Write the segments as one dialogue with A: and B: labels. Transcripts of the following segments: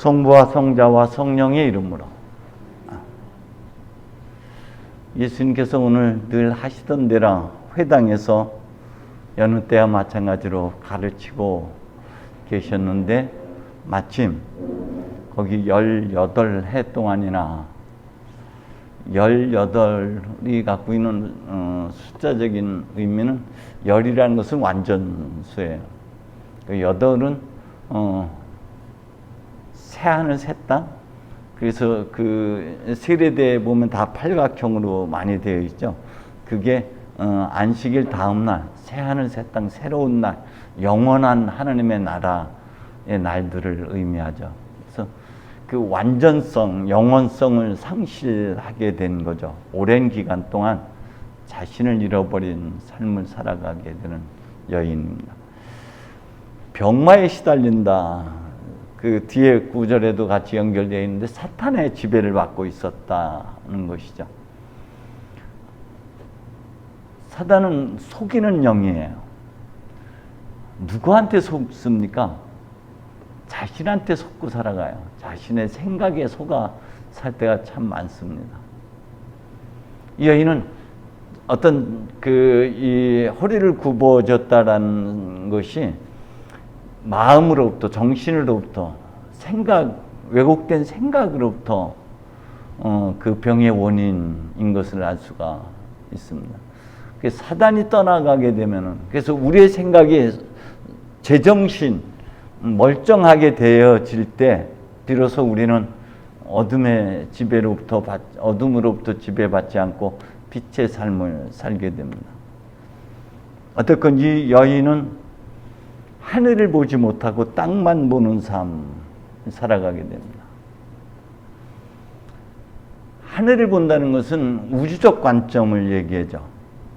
A: 성부와 성자와 성령의 이름으로. 예수님께서 오늘 늘 하시던 대로 회당에서 여느 때와 마찬가지로 가르치고 계셨는데 마침 거기 18해 동안이나 18이 갖고 있는 숫자적인 의미는 열이라는 것은 완전수예요. 그 8은 새하늘 새 땅. 그래서 그 세례대에 보면 다 팔각형으로 많이 되어 있죠. 그게 안식일 다음 날 새하늘 새 땅 새로운 날 영원한 하나님의 나라의 날들을 의미하죠. 그래서 그 완전성, 영원성을 상실하게 된 거죠. 오랜 기간 동안 자신을 잃어버린 삶을 살아가게 되는 여인입니다. 병마에 시달린다. 그 뒤에 구절에도 같이 연결되어 있는데 사탄의 지배를 받고 있었다는 것이죠. 사단은 속이는 영이에요. 누구한테 속습니까? 자신한테 속고 살아가요. 자신의 생각에 속아 살 때가 참 많습니다. 이 여인은 어떤 이 허리를 굽어졌다라는 것이 마음으로부터, 정신으로부터, 왜곡된 생각으로부터 그 병의 원인인 것을 알 수가 있습니다. 사단이 떠나가게 되면은, 그래서 우리의 생각이 제정신, 멀쩡하게 되어질 때, 비로소 우리는 어둠으로부터 지배받지 않고 빛의 삶을 살게 됩니다. 어쨌건 이 여인은 하늘을 보지 못하고 땅만 보는 삶 살아가게 됩니다. 하늘을 본다는 것은 우주적 관점을 얘기하죠.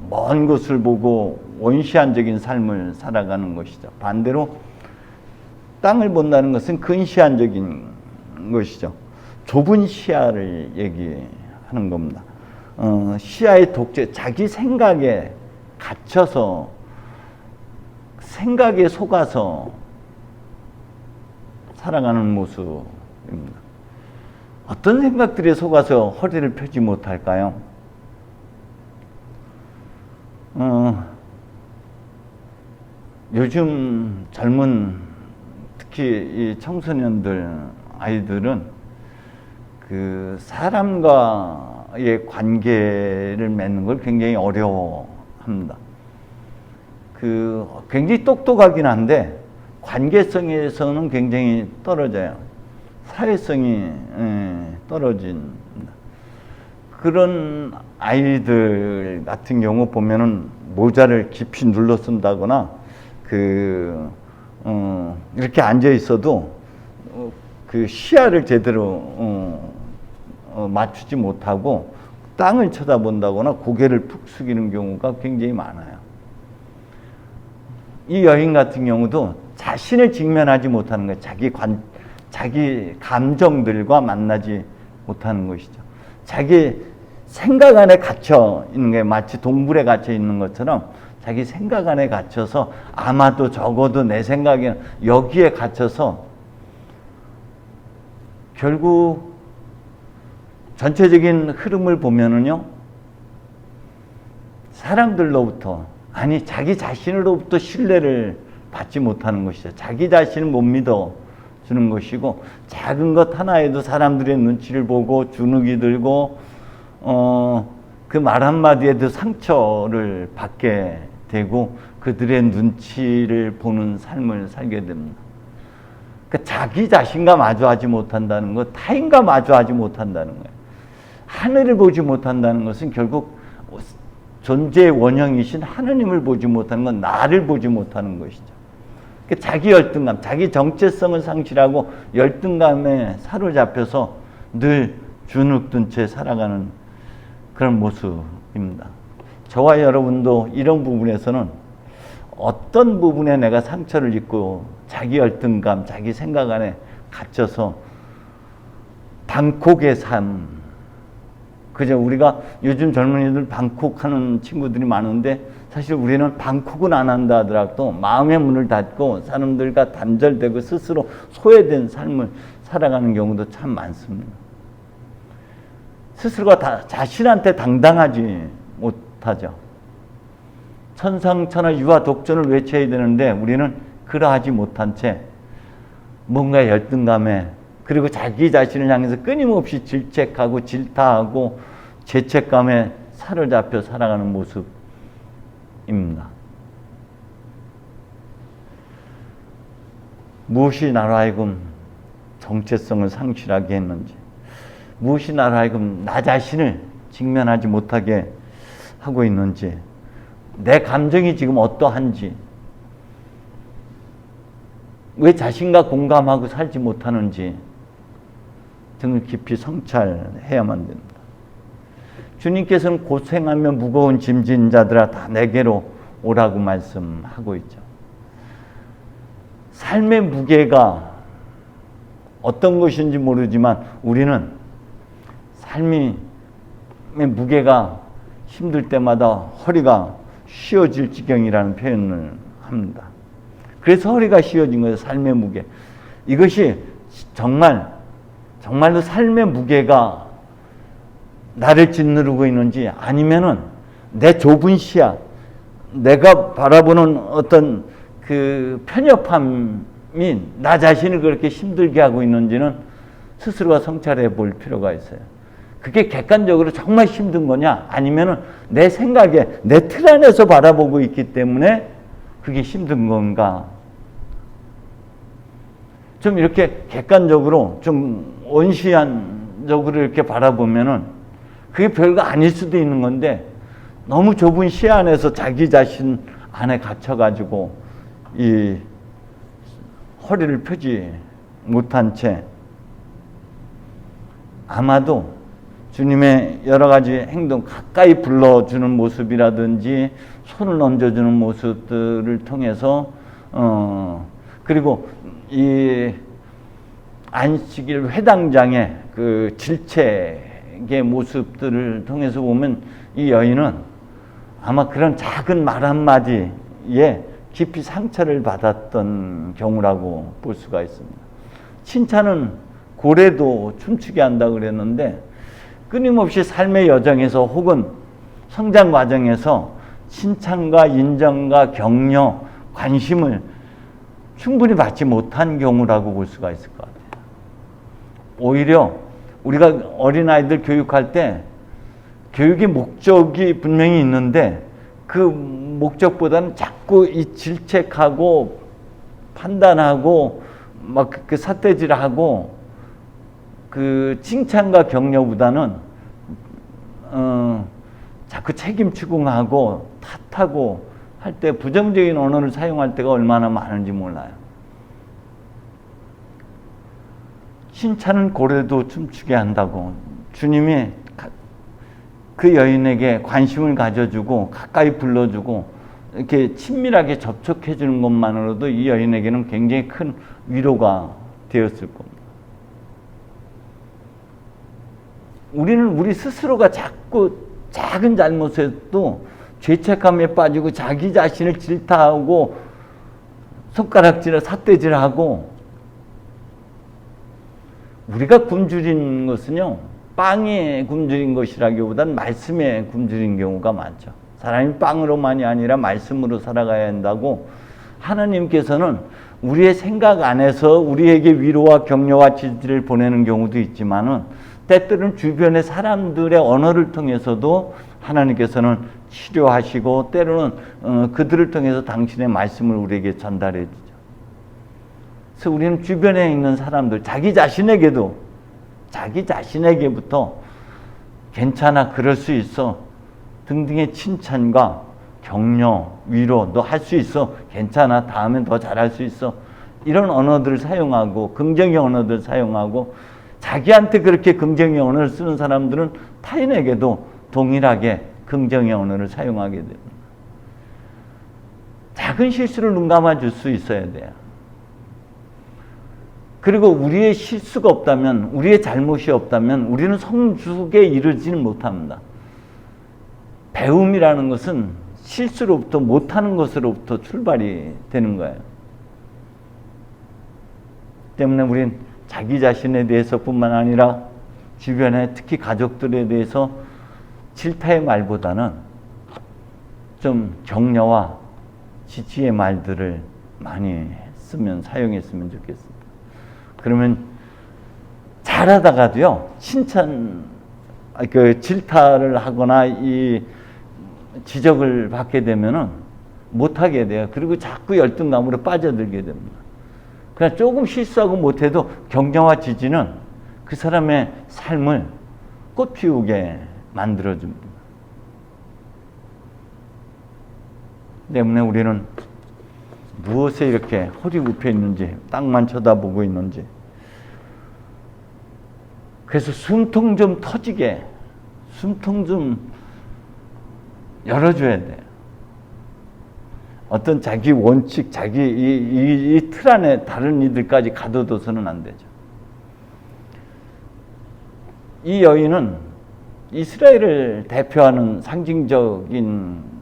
A: 먼 곳을 보고 원시한적인 삶을 살아가는 것이죠. 반대로 땅을 본다는 것은 근시한적인 것이죠. 좁은 시야를 얘기하는 겁니다. 시야의 독재, 자기 생각에 갇혀서 생각에 속아서 살아가는 모습입니다. 어떤 생각들에 속아서 허리를 펴지 못할까요? 요즘 젊은 특히 이 청소년들 아이들은 그 사람과의 관계를 맺는 걸 굉장히 어려워합니다. 굉장히 똑똑하긴 한데 관계성에서는 굉장히 떨어져요. 사회성이 떨어진 그런 아이들 같은 경우 보면은 모자를 깊이 눌러 쓴다거나 이렇게 앉아 있어도 그 시야를 제대로 맞추지 못하고 땅을 쳐다본다거나 고개를 푹 숙이는 경우가 굉장히 많아요. 이 여인 같은 경우도 자신을 직면하지 못하는 거예요. 자기 감정들과 만나지 못하는 것이죠. 자기 생각 안에 갇혀 있는 게 마치 동굴에 갇혀 있는 것처럼 자기 생각 안에 갇혀서 아마도 적어도 내 생각에 여기에 갇혀서 결국 전체적인 흐름을 보면은요, 사람들로부터 자기 자신으로부터 신뢰를 받지 못하는 것이죠. 자기 자신을 못 믿어주는 것이고, 작은 것 하나에도 사람들의 눈치를 보고 주눅이 들고 그 말 한마디에도 상처를 받게 되고 그들의 눈치를 보는 삶을 살게 됩니다. 그러니까 자기 자신과 마주하지 못한다는 것, 타인과 마주하지 못한다는 거예요. 하늘을 보지 못한다는 것은 결국 존재의 원형이신 하느님을 보지 못하는 건 나를 보지 못하는 것이죠. 그러니까 자기 열등감, 자기 정체성을 상실하고 열등감에 사로잡혀서 늘 주눅든 채 살아가는 그런 모습입니다. 저와 여러분도 이런 부분에서는 어떤 부분에 내가 상처를 입고 자기 열등감, 자기 생각 안에 갇혀서 방콕의 삶, 그죠? 우리가 요즘 젊은이들 방콕하는 친구들이 많은데 사실 우리는 방콕은 안 한다 하더라도 마음의 문을 닫고 사람들과 단절되고 스스로 소외된 삶을 살아가는 경우도 참 많습니다. 스스로가 자신한테 당당하지 못하죠. 천상천하 유아 독존을 외쳐야 되는데 우리는 그러하지 못한 채 뭔가 열등감에 그리고 자기 자신을 향해서 끊임없이 질책하고 질타하고 죄책감에 사로잡혀 살아가는 모습입니다. 무엇이 나로 하여금 정체성을 상실하게 했는지, 무엇이 나로 하여금 나 자신을 직면하지 못하게 하고 있는지, 내 감정이 지금 어떠한지, 왜 자신과 공감하고 살지 못하는지 등을 깊이 성찰해야만 됩니다. 주님께서는 고생하며 무거운 짐진 자들아 다 내게로 오라고 말씀하고 있죠. 삶의 무게가 어떤 것인지 모르지만 우리는 삶의 무게가 힘들 때마다 허리가 휘어질 지경이라는 표현을 합니다. 그래서 허리가 휘어진 거예요. 삶의 무게. 이것이 정말로 삶의 무게가 나를 짓누르고 있는지 아니면은 내 좁은 시야, 내가 바라보는 어떤 그 편협함이 나 자신을 그렇게 힘들게 하고 있는지는 스스로가 성찰해 볼 필요가 있어요. 그게 객관적으로 정말 힘든 거냐 아니면은 내 생각에 내 틀 안에서 바라보고 있기 때문에 그게 힘든 건가. 좀 이렇게 객관적으로 좀 원시한적으로 이렇게 바라보면은 그게 별거 아닐 수도 있는 건데 너무 좁은 시야 안에서 자기 자신 안에 갇혀가지고 이 허리를 펴지 못한 채 아마도 주님의 여러 가지 행동, 가까이 불러주는 모습이라든지 손을 얹어주는 모습들을 통해서 그리고 이 안식일 회당장의 그 질책의 모습들을 통해서 보면 이 여인은 아마 그런 작은 말 한마디에 깊이 상처를 받았던 경우라고 볼 수가 있습니다. 칭찬은 고래도 춤추게 한다고 그랬는데 끊임없이 삶의 여정에서 혹은 성장 과정에서 칭찬과 인정과 격려, 관심을 충분히 받지 못한 경우라고 볼 수가 있을 것 같아요. 오히려 우리가 어린아이들 교육할 때 교육의 목적이 분명히 있는데 그 목적보다는 자꾸 이 질책하고 판단하고 막 그 삿대질하고 그 칭찬과 격려보다는 자꾸 책임 추궁하고 탓하고 할 때 부정적인 언어를 사용할 때가 얼마나 많은지 몰라요. 칭찬은 고래도 춤추게 한다고 주님이 그 여인에게 관심을 가져주고 가까이 불러주고 이렇게 친밀하게 접촉해 주는 것만으로도 이 여인에게는 굉장히 큰 위로가 되었을 겁니다. 우리는 우리 스스로가 자꾸 작은 잘못에도 죄책감에 빠지고 자기 자신을 질타하고 손가락질을 삿대질하고 우리가 굶주린 것은요 빵에 굶주린 것이라기보다는 말씀에 굶주린 경우가 많죠. 사람이 빵으로만이 아니라 말씀으로 살아가야 한다고 하나님께서는 우리의 생각 안에서 우리에게 위로와 격려와 지지를 보내는 경우도 있지만은 때때로는 주변의 사람들의 언어를 통해서도 하나님께서는 치료하시고 때로는 그들을 통해서 당신의 말씀을 우리에게 전달해 주죠. 그래서 우리는 주변에 있는 사람들, 자기 자신에게부터 괜찮아, 그럴 수 있어 등등의 칭찬과 격려, 위로, 너 할 수 있어, 괜찮아, 다음엔 더 잘할 수 있어, 이런 언어들을 사용하고 긍정의 언어들을 사용하고 자기한테 그렇게 긍정의 언어를 쓰는 사람들은 타인에게도 동일하게 긍정의 언어를 사용하게 됩니다. 작은 실수를 눈 감아줄 수 있어야 돼요. 그리고 우리의 실수가 없다면, 우리의 잘못이 없다면 우리는 성숙에 이르지는 못합니다. 배움이라는 것은 실수로부터, 못하는 것으로부터 출발이 되는 거예요. 때문에 우린 자기 자신에 대해서뿐만 아니라 주변에 특히 가족들에 대해서 질타의 말보다는 좀 격려와 지지의 말들을 많이 사용했으면 좋겠습니다. 그러면 잘하다가도요, 질타를 하거나 이 지적을 받게 되면은 못하게 돼요. 그리고 자꾸 열등감으로 빠져들게 됩니다. 그냥 조금 실수하고 못해도 격려와 지지는 그 사람의 삶을 꽃피우게 만들어줍니다. 때문에 우리는 무엇에 이렇게 허리 굽혀 있는지, 땅만 쳐다보고 있는지, 그래서 숨통 좀 터지게, 숨통 좀 열어줘야 돼요. 어떤 자기 원칙, 자기 이 틀 안에 다른 이들까지 가둬둬서는 안 되죠. 이 여인은 이스라엘을 대표하는 상징적인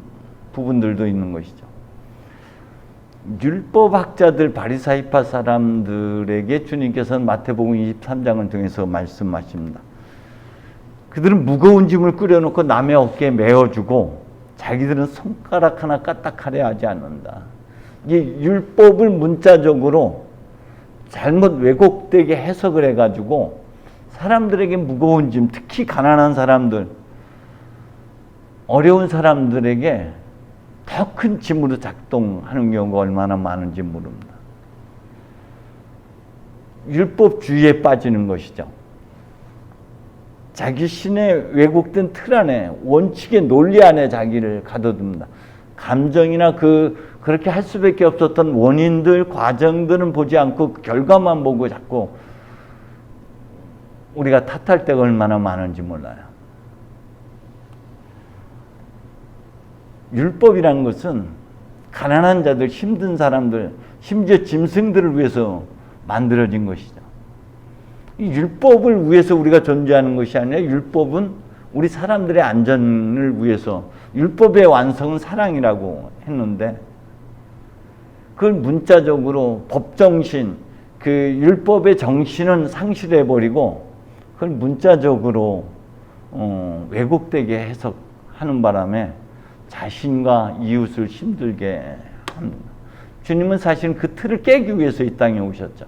A: 부분들도 있는 것이죠. 율법학자들, 바리사이파 사람들에게 주님께서는 마태복음 23장을 통해서 말씀하십니다. 그들은 무거운 짐을 끌어놓고 남의 어깨에 메어주고 자기들은 손가락 하나 까딱하려 하지 않는다. 이 율법을 문자적으로 잘못 왜곡되게 해석을 해가지고 사람들에게 무거운 짐, 특히 가난한 사람들, 어려운 사람들에게 더 큰 짐으로 작동하는 경우가 얼마나 많은지 모릅니다. 율법주의에 빠지는 것이죠. 자기 신의 왜곡된 틀 안에, 원칙의 논리 안에 자기를 가둬둡니다. 감정이나 그렇게 할 수밖에 없었던 원인들, 과정들은 보지 않고 결과만 보고 자꾸 우리가 탓할 때가 얼마나 많은지 몰라요. 율법이라는 것은 가난한 자들, 힘든 사람들, 심지어 짐승들을 위해서 만들어진 것이죠. 이 율법을 위해서 우리가 존재하는 것이 아니라 율법은 우리 사람들의 안전을 위해서, 율법의 완성은 사랑이라고 했는데 그걸 문자적으로 법정신, 그 율법의 정신은 상실해버리고 그걸 문자적으로 왜곡되게 해석하는 바람에 자신과 이웃을 힘들게 합니다. 주님은 사실 그 틀을 깨기 위해서 이 땅에 오셨죠.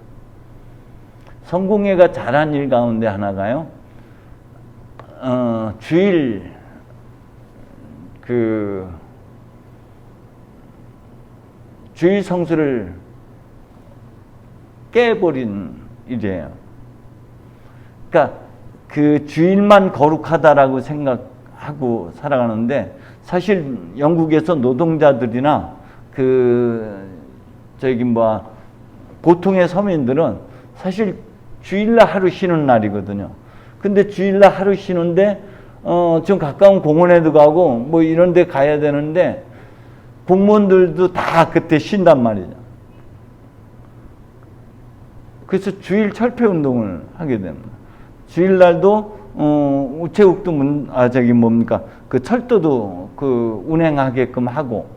A: 성공회가 잘한 일 가운데 하나가요, 주일 주일 성수를 깨버린 일이에요. 그러니까 그 주일만 거룩하다라고 생각하고 살아가는데 사실 영국에서 노동자들이나 보통의 서민들은 사실 주일날 하루 쉬는 날이거든요. 근데 주일날 하루 쉬는데 좀 가까운 공원에도 가고 뭐 이런 데 가야 되는데 공무원들도 다 그때 쉰단 말이죠. 그래서 주일 철폐 운동을 하게 됩니다. 주일날도 우체국도 그 철도도 운행하게끔 하고,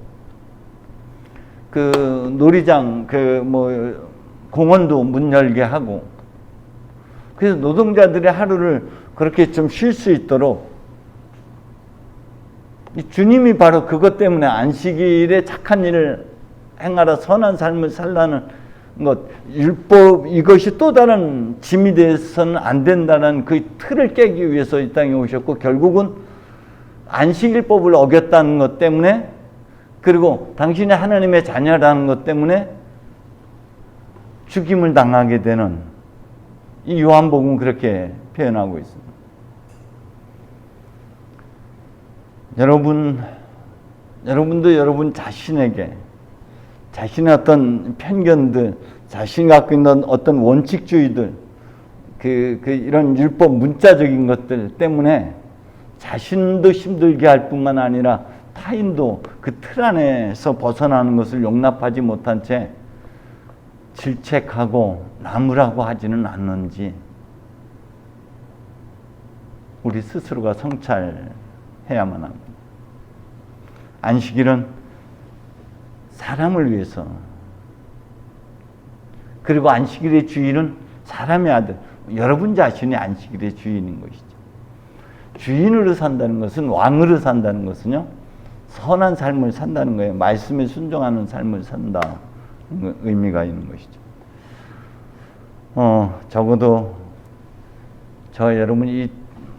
A: 놀이장 공원도 문 열게 하고, 그래서 노동자들의 하루를 그렇게 좀 쉴 수 있도록 주님이 바로 그것 때문에 안식일에 착한 일을 행하라, 선한 삶을 살라는 것, 율법, 이것이 또 다른 짐이 돼서는 안 된다는 그 틀을 깨기 위해서 이 땅에 오셨고, 결국은 안식일법을 어겼다는 것 때문에, 그리고 당신이 하나님의 자녀라는 것 때문에 죽임을 당하게 되는, 이 요한복음은 그렇게 표현하고 있습니다. 여러분도 여러분 자신에게 자신의 어떤 편견들, 자신이 갖고 있는 어떤 원칙주의들, 이런 율법 문자적인 것들 때문에 자신도 힘들게 할 뿐만 아니라 타인도 그 틀 안에서 벗어나는 것을 용납하지 못한 채 질책하고 나무라고 하지는 않는지 우리 스스로가 성찰해야만 합니다. 안식일은 사람을 위해서, 그리고 안식일의 주일은 사람의 아들, 여러분 자신이 안식일의 주인인 것이죠. 주인으로 산다는 것은, 왕으로 산다는 것은요, 선한 삶을 산다는 거예요. 말씀에 순종하는 삶을 산다. 의미가 있는 것이죠. 적어도 여러분이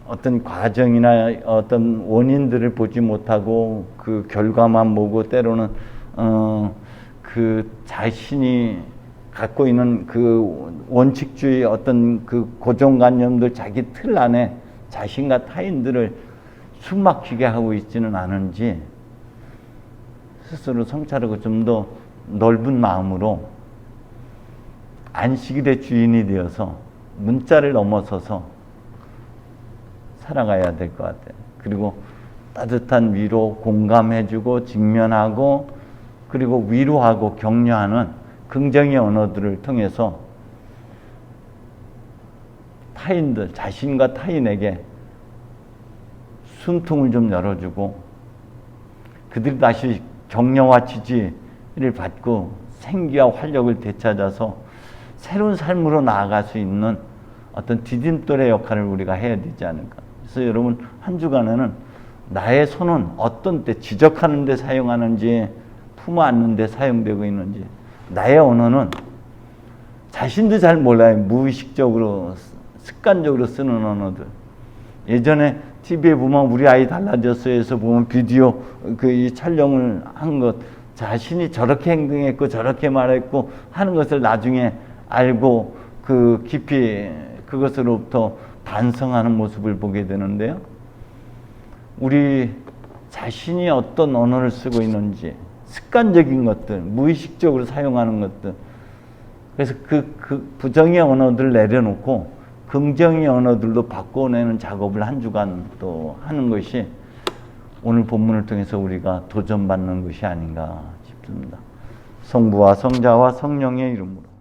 A: 어떤 과정이나 어떤 원인들을 보지 못하고 그 결과만 보고 때로는 그 자신이 갖고 있는 그 원칙주의 어떤 그 고정관념들, 자기 틀 안에 자신과 타인들을 숨막히게 하고 있지는 않은지 스스로 성찰하고 좀 더 넓은 마음으로 안식일의 주인이 되어서 문자를 넘어서서 살아가야 될 것 같아요. 그리고 따뜻한 위로, 공감해주고 직면하고 그리고 위로하고 격려하는 긍정의 언어들을 통해서 타인들, 자신과 타인에게 숨통을 좀 열어주고 그들이 다시 격려와 지지를 받고 생기와 활력을 되찾아서 새로운 삶으로 나아갈 수 있는 어떤 디딤돌의 역할을 우리가 해야 되지 않을까. 그래서 여러분 한 주간에는 나의 손은 어떤 때 지적하는 데 사용하는지, 품어 안는 데 사용되고 있는지, 나의 언어는 자신도 잘 몰라요. 무의식적으로 습관적으로 쓰는 언어들. 예전에 TV에 보면 우리 아이 달라졌어요에서 보면 비디오 이 촬영을 한 것, 자신이 저렇게 행동했고 저렇게 말했고 하는 것을 나중에 알고 그 깊이 그것으로부터 반성하는 모습을 보게 되는데요. 우리 자신이 어떤 언어를 쓰고 있는지, 습관적인 것들, 무의식적으로 사용하는 것들, 그래서 그 부정의 언어들을 내려놓고 긍정의 언어들로 바꿔내는 작업을 한 주간 또 하는 것이 오늘 본문을 통해서 우리가 도전받는 것이 아닌가 싶습니다. 성부와 성자와 성령의 이름으로.